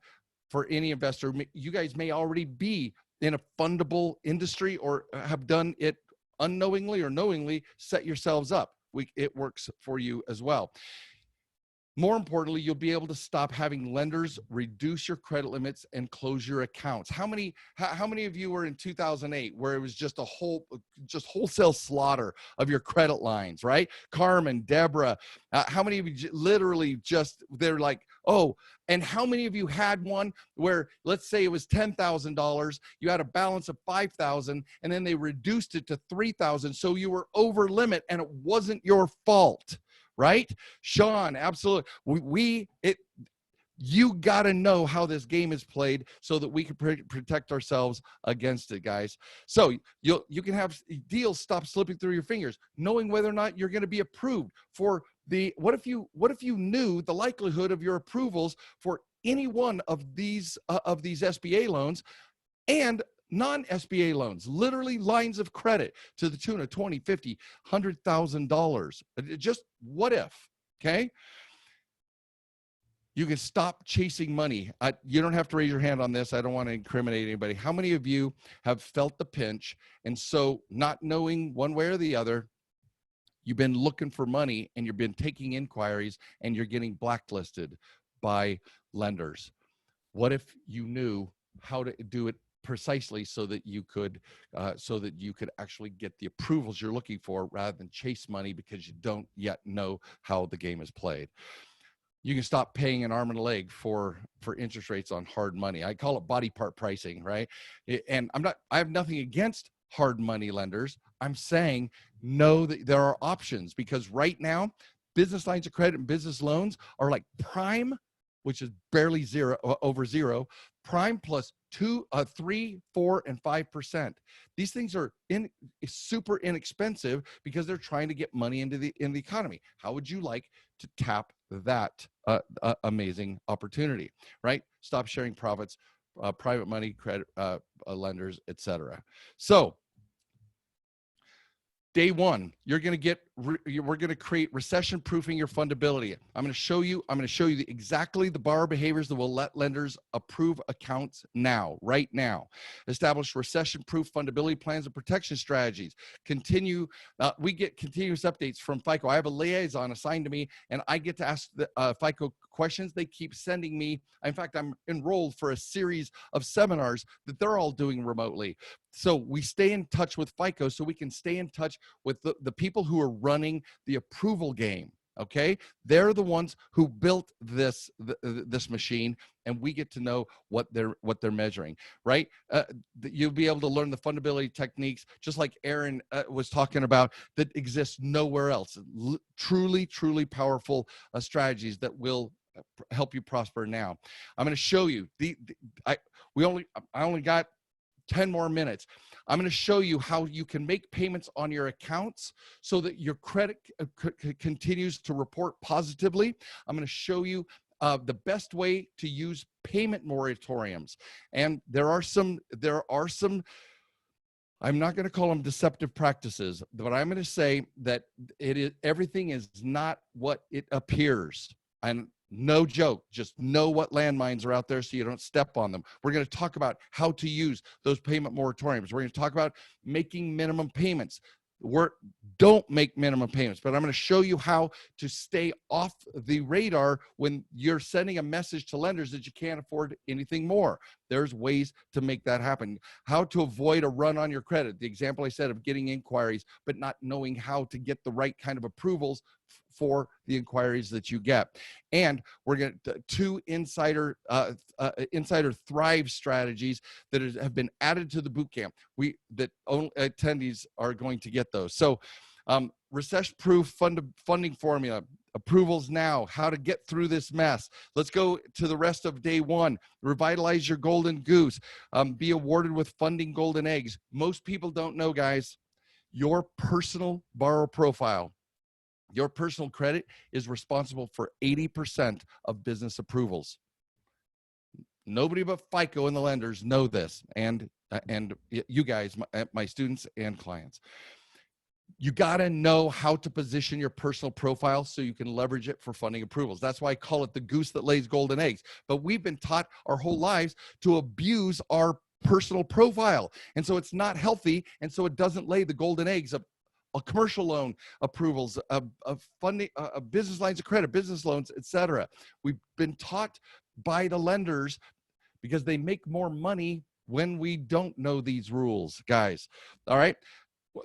for any investor. You guys may already be in a fundable industry or have done it unknowingly or knowingly. Set yourselves up. It works for you as well. More importantly, you'll be able to stop having lenders reduce your credit limits and close your accounts. How many of you were in 2008 where it was just wholesale slaughter of your credit lines, right? Carmen, Deborah, how many of you literally they're like, oh, and how many of you had one where, let's say it was $10,000, you had a balance of $5,000, and then they reduced it to $3,000, so you were over limit and it wasn't your fault? Right? Sean, absolutely. You got to know how this game is played so that we can protect ourselves against it, guys. So you can have deals stop slipping through your fingers, knowing whether or not you're going to be approved for what if you knew the likelihood of your approvals for any one of these SBA loans and non-SBA loans, literally lines of credit to the tune of $20, $50, $100,000. Just what if, okay? You can stop chasing money. You don't have to raise your hand on this. I don't want to incriminate anybody. How many of you have felt the pinch, and so not knowing one way or the other, you've been looking for money and you've been taking inquiries and you're getting blacklisted by lenders? What if you knew how to do it precisely so that you could actually get the approvals you're looking for rather than chase money because you don't yet know how the game is played? You can stop paying an arm and a leg for interest rates on hard money. I call it body part pricing, right? And I have nothing against hard money lenders. I'm saying know that there are options, because right now business lines of credit and business loans are like prime, which is barely over zero, prime plus 2, 3, 4, and 5%. These things are super inexpensive because they're trying to get money into the economy. How would you like to tap that amazing opportunity, right? Stop sharing profits, private money, credit lenders, etc. So day one, we're going to create recession proofing your fundability. I'm going to show you exactly the borrower behaviors that will let lenders approve accounts right now. Establish recession proof fundability plans and protection strategies. We get continuous updates from FICO. I have a liaison assigned to me, and I get to ask the FICO questions. They keep sending me. In fact, I'm enrolled for a series of seminars that they're all doing remotely. So we stay in touch with FICO so we can stay in touch with the people who are running the approval game. Okay, they're the ones who built this machine, and we get to know what they're measuring, right? You'll be able to learn the fundability techniques, just like Aaron was talking about, that exist nowhere else. Truly powerful strategies that will help you prosper now. I'm going to show you I only got 10 more minutes. I'm going to show you how you can make payments on your accounts so that your credit continues to report positively. I'm going to show you the best way to use payment moratoriums. And there are some, I'm not going to call them deceptive practices, but I'm going to say that everything is not what it appears. And no joke, just know what landmines are out there so you don't step on them. We're going to talk about how to use those payment moratoriums. We're going to talk about making minimum payments. don't make minimum payments, but I'm going to show you how to stay off the radar when you're sending a message to lenders that you can't afford anything more. There's ways to make that happen. How to avoid a run on your credit. The example I said of getting inquiries, but not knowing how to get the right kind of approvals for the inquiries that you get. And we're going to two insider thrive strategies that have been added to the boot camp. That only attendees are going to get those. So recession-proof funding formula, approvals now, how to get through this mess. Let's go to the rest of day one. Revitalize your golden goose. Be awarded with funding golden eggs. Most people don't know, guys, your personal borrower profile, your personal credit is responsible for 80% of business approvals. Nobody but FICO and the lenders know this, and you guys, my students and clients. You got to know how to position your personal profile so you can leverage it for funding approvals. That's why I call it the goose that lays golden eggs. But we've been taught our whole lives to abuse our personal profile. And so it's not healthy. And so it doesn't lay the golden eggs of a commercial loan approvals, of funding, business lines of credit, business loans, etc. We've been taught by the lenders because they make more money when we don't know these rules, guys. All right.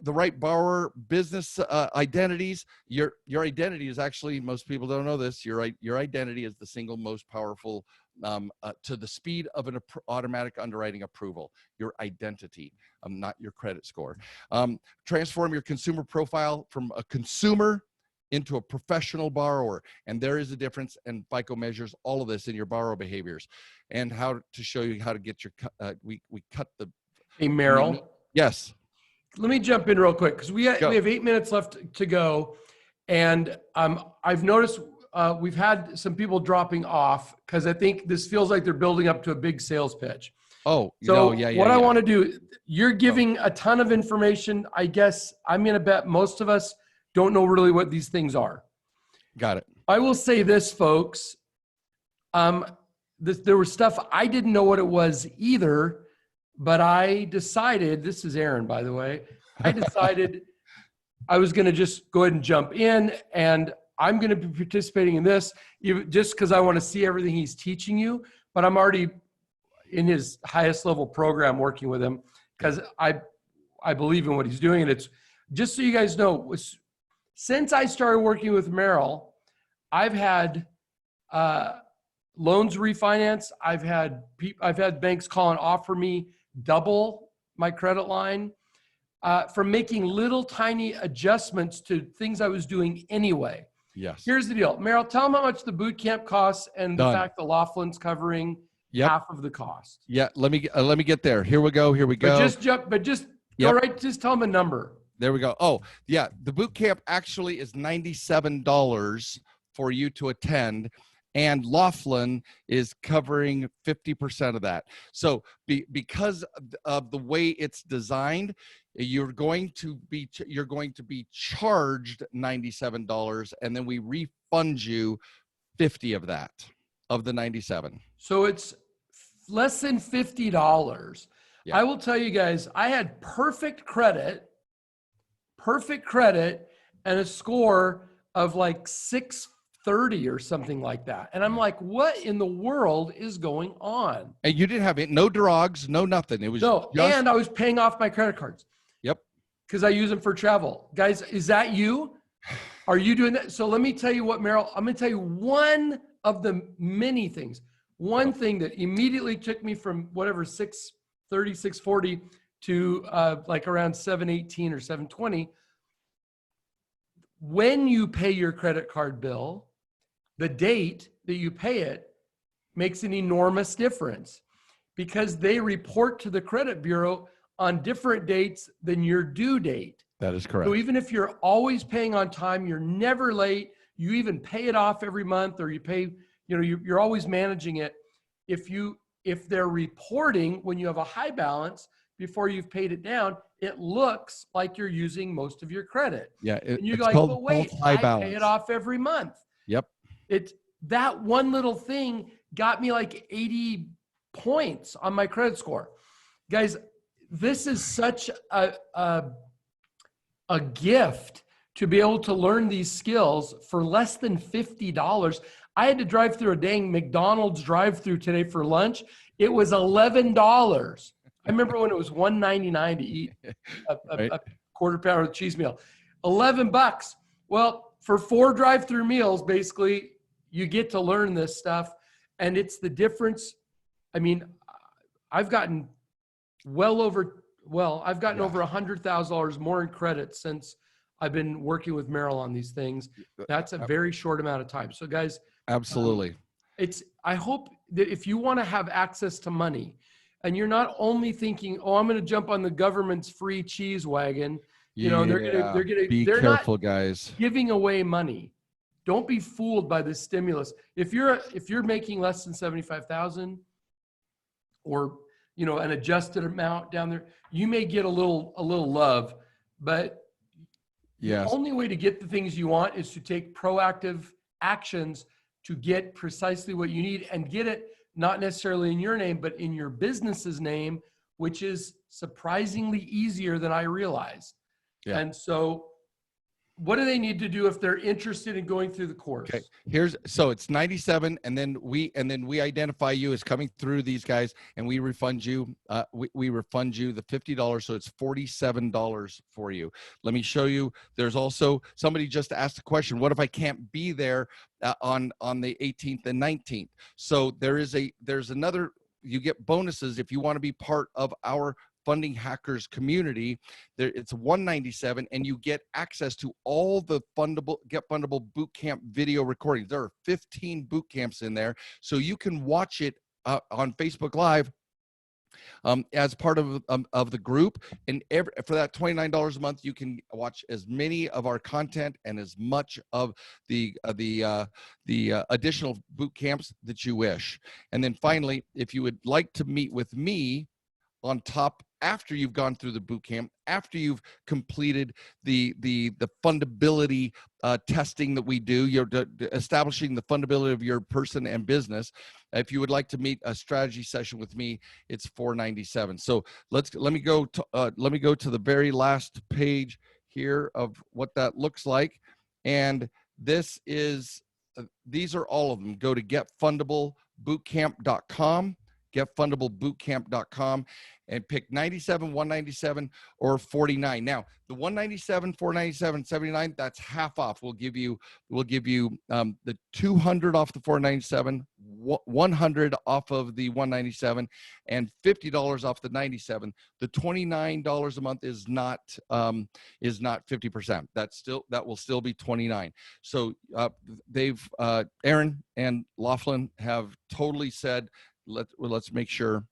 The right borrower business identities. Your identity is actually, most people don't know this, your identity is the single most powerful to the speed of an automatic underwriting approval. Your identity, not your credit score. Transform your consumer profile from a consumer into a professional borrower. And there is a difference, and FICO measures all of this in your borrower behaviors. And how to show you how to get your, we cut the. Hey, Merrill. Yes. Let me jump in real quick because we have 8 minutes left to go. And I've noticed we've had some people dropping off because I think this feels like they're building up to a big sales pitch. Oh, so what I want to do, do, you're giving a ton of information. I guess I'm going to bet most of us don't know really what these things are. Got it. I will say this, folks. There was stuff I didn't know what it was either. But I decided, this is Aaron, by the way, I decided I was going to just go ahead and jump in, and I'm going to be participating in this just because I want to see everything he's teaching you. But I'm already in his highest level program working with him because I believe in what he's doing. And it's just so you guys know, since I started working with Merrill, I've had loans refinance. I've had banks call and offer me double my credit line from making little tiny adjustments to things I was doing anyway. Yes. Here's the deal. Merrill, tell them how much the boot camp costs and the fact that Laughlin's covering half of the cost. Yeah. Let me get there. Here we go. Just go right. Just tell them a number. There we go. Oh yeah. The boot camp actually is $97 for you to attend. And Laughlin is covering 50% of that. So because of the way it's designed, you're going to be charged $97, and then we refund you 50 of that, of the 97. So it's less than $50. Yeah. I will tell you guys, I had perfect credit, and a score of like 630 or something like that. And I'm like, what in the world is going on? And you didn't have it, no drugs, no nothing. It was and I was paying off my credit cards. Yep. Because I use them for travel. Guys, is that you? Are you doing that? So let me tell you what, Merrill, I'm going to tell you one of the many things. One thing that immediately took me from whatever 630, 640 to like around 718 or 720. When you pay your credit card bill, the date that you pay it makes an enormous difference because they report to the credit bureau on different dates than your due date. That is correct. So even if you're always paying on time, you're never late, you even pay it off every month, or you pay, you're always managing it. If they're reporting when you have a high balance before you've paid it down, it looks like you're using most of your credit. Yeah. And you're like, but wait, I pay it off every month. Yep. That one little thing got me like 80 points on my credit score. Guys, this is such a a gift to be able to learn these skills for less than $50. I had to drive through a dang McDonald's drive-through today for lunch. It was $11. I remember when it was $1.99 to eat Right. a quarter pounder cheese meal. $11. Well, for 4 drive-through meals, basically, you get to learn this stuff, and it's the difference. I mean, I've gotten over $100,000 more in credit since I've been working with Merrill on these things. That's a very short amount of time. So guys, Absolutely. I hope that if you want to have access to money and you're not only thinking, oh, I'm going to jump on the government's free cheese wagon, they're not careful, guys. giving away money. Don't be fooled by this stimulus. If you're making less than 75,000 or, an adjusted amount down there, you may get a little love, but Yes. the only way to get the things you want is to take proactive actions to get precisely what you need and get it not necessarily in your name, but in your business's name, which is surprisingly easier than I realized. Yeah. And so what do they need to do if they're interested in going through the course? Okay. So it's 97, and then we identify you as coming through these guys, and we refund you. We refund you the $50, so it's $47 for you. Let me show you. There's also somebody just asked a question. What if I can't be there on the 18th and 19th? So there's another. You get bonuses if you want to be part of our Funding Hackers community. There, it's $197, and you get access to all the Get Fundable bootcamp video recordings. There are 15 boot camps in there, so you can watch it on Facebook Live as part of the group. And for that $29 a month, you can watch as many of our content and as much of the additional boot camps that you wish. And then finally, if you would like to meet with me on top after you've gone through the boot camp, after you've completed the fundability testing that we do, you're establishing the fundability of your person and business. If you would like to meet a strategy session with me, it's $497. So let me go to the very last page here of what that looks like, and these are all of them. Go to getfundablebootcamp.com. getfundablebootcamp.com and pick 97, 197, or 49. Now, the 197, 497, 79, that's half off. We'll give you the 200 off the 497, 100 off of the 197, and $50 off the 97. The $29 a month is not 50%. That will still be 29. So Aaron and Laughlin have totally said, let's make sure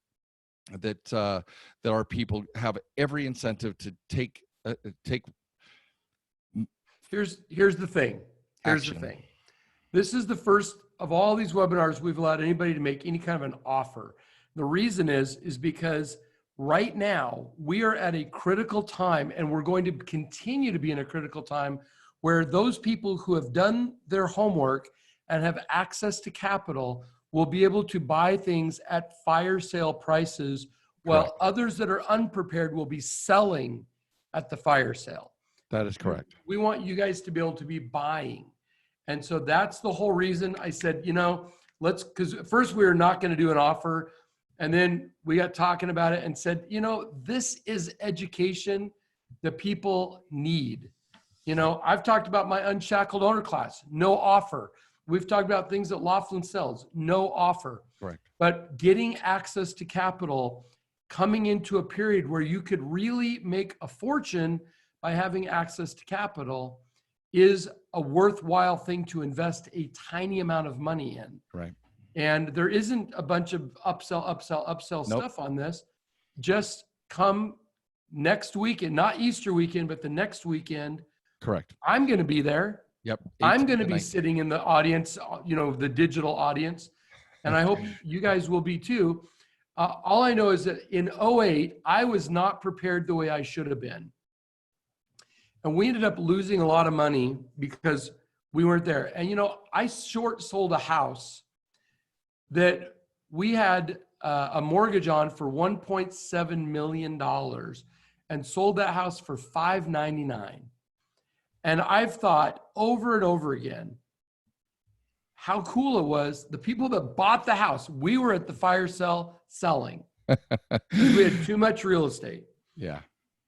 that our people have every incentive to take. Here's the thing. This is the first of all these webinars we've allowed anybody to make any kind of an offer. The reason is because right now we are at a critical time, and we're going to continue to be in a critical time where those people who have done their homework and have access to capital will be able to buy things at fire sale prices, while Correct. others that are unprepared will be selling at the fire sale. That is correct. We want you guys to be able to be buying. And so that's the whole reason I said, because at first we were not going to do an offer. And then we got talking about it and said, this is education that people need. I've talked about my Unshackled Owner class, no offer. We've talked about things that Laughlin sells, no offer. Correct. But getting access to capital, coming into a period where you could really make a fortune by having access to capital, is a worthwhile thing to invest a tiny amount of money in. Right. And there isn't a bunch of upsell stuff on this. Just come next weekend, not Easter weekend, but the next weekend. Correct. I'm going to be there. Yep. I'm going to be sitting in the audience, the digital audience, and I hope you guys will be too. All I know is that in 2008, I was not prepared the way I should have been. And we ended up losing a lot of money because we weren't there. And, I short sold a house that we had a mortgage on for $1.7 million. and sold that house for $599. And I've thought over and over again how cool it was. The people that bought the house, we were at the fire sale selling because we had too much real estate. Yeah.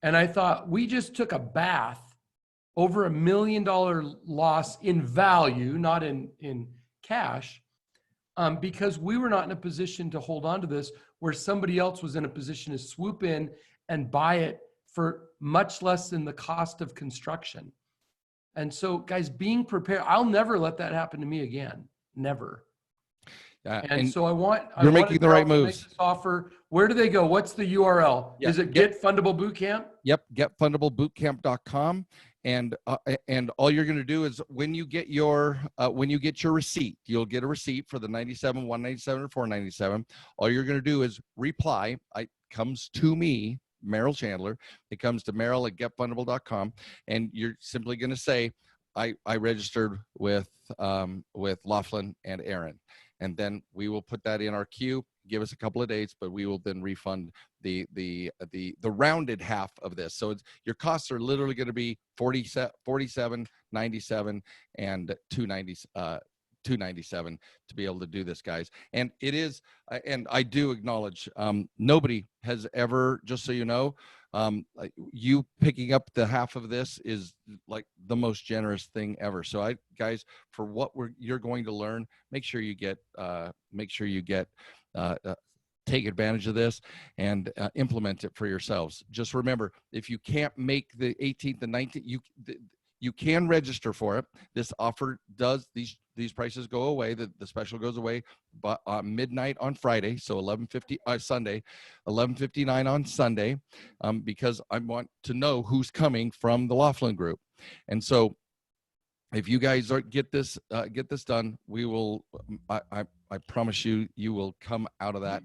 And I thought we just took a bath, over $1 million loss in value, not in cash, because we were not in a position to hold on to this, where somebody else was in a position to swoop in and buy it for much less than the cost of construction. And so, guys, being prepared, I'll never let that happen to me again. Never. And so you're making the right moves. Offer. Where do they go? What's the URL? Yeah. Is it Get Fundable Bootcamp? Yep. Getfundablebootcamp.com. And all you're going to do is when you get your receipt, you'll get a receipt for the 97, 197, or 497. All you're going to do is reply. It comes to me, Merrill Chandler. It comes to Merrill at getfundable.com. And you're simply going to say, I registered with Laughlin and Aaron. And then we will put that in our queue. Give us a couple of days, but we will then refund the rounded half of this. So your costs are literally going to be $47, $97, and $297 to be able to do this, guys. And it is, and I do acknowledge, nobody has ever, just so you know, you picking up the half of this is like the most generous thing ever. So guys, for what you're going to learn, make sure you get take advantage of this and implement it for yourselves. Just remember, if you can't make the 18th and 19th, you can register for it. This offer does, these prices go away. The special goes away but midnight on Friday, so 11:50 Sunday, 11:59 on Sunday, because I want to know who's coming from the Laughlin group. And so if you guys get this done, we will. I promise you will come out of that.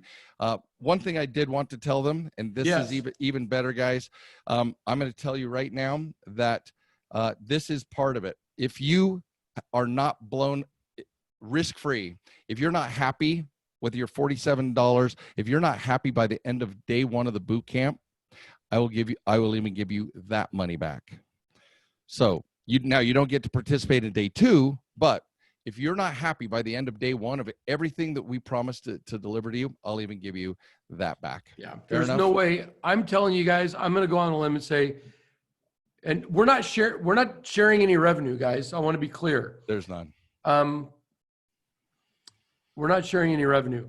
One thing I did want to tell them, and this is even better, guys. I'm going to tell you right now that this is part of it. If you are not blown risk-free, if you're not happy with your $47, if you're not happy by the end of day one of the boot camp, I will even give you that money back. So you don't get to participate in day two, but if you're not happy by the end of day one of everything that we promised to deliver to you, I'll even give you that back. Yeah, there's no way. I'm telling you guys, I'm going to go on a limb and say, and we're not sharing any revenue, guys. I want to be clear. There's none. We're not sharing any revenue.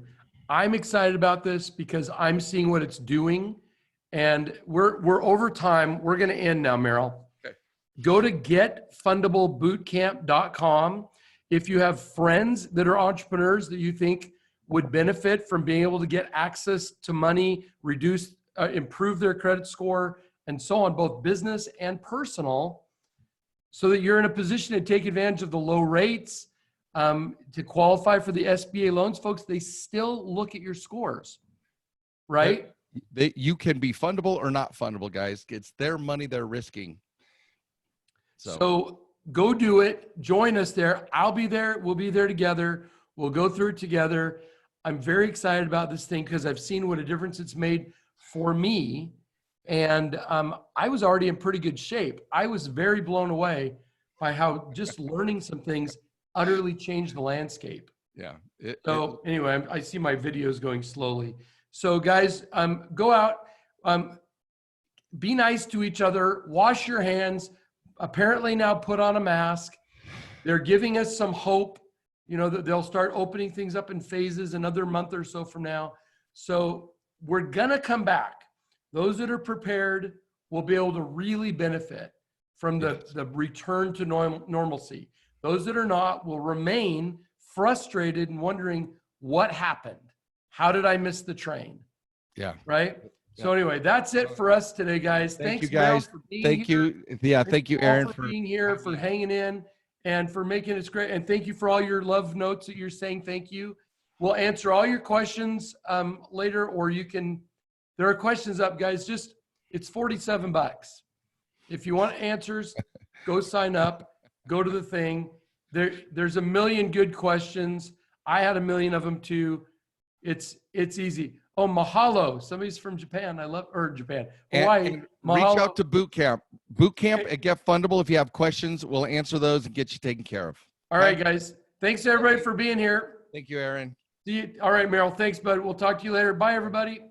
I'm excited about this because I'm seeing what it's doing, and we're over time. We're going to end now, Merrill. Okay. Go to getfundablebootcamp.com. If you have friends that are entrepreneurs that you think would benefit from being able to get access to money, improve their credit score, and so on, both business and personal, so that you're in a position to take advantage of the low rates, to qualify for the SBA loans. Folks, they still look at your scores, right? You can be fundable or not fundable, guys. It's their money they're risking. So go do it. Join us there. I'll be there. We'll be there together. We'll go through it together. I'm very excited about this thing because I've seen what a difference it's made for me. And I was already in pretty good shape. I was very blown away by how just learning some things utterly changed the landscape. Yeah. Anyway, I see my videos going slowly. So guys, go out, be nice to each other, wash your hands, apparently now put on a mask. They're giving us some hope, that they'll start opening things up in phases another month or so from now. So we're going to come back. Those that are prepared will be able to really benefit from the return to normalcy. Those that are not will remain frustrated and wondering what happened. How did I miss the train? Yeah. Right. Yeah. So anyway, that's it for us today, guys. Thanks, you guys. For being here. Yeah. Thank you, Aaron, for being here, for hanging in, and for making us great. And thank you for all your love notes that you're saying. Thank you. We'll answer all your questions later, or you can. There are questions up, guys. It's $47. If you want answers, go sign up. Go to the thing. There's a million good questions. I had a million of them too. It's easy. Oh, mahalo. Somebody's from Japan. I love, or Japan, And, Hawaii. and reach Mahalo. out to boot camp. Boot camp Okay. at Get Fundable. If you have questions, we'll answer those and get you taken care of. All right, guys. Thanks everybody for being here. Thank you, Aaron. See you. All right, Meryl. Thanks, bud. We'll talk to you later. Bye, everybody.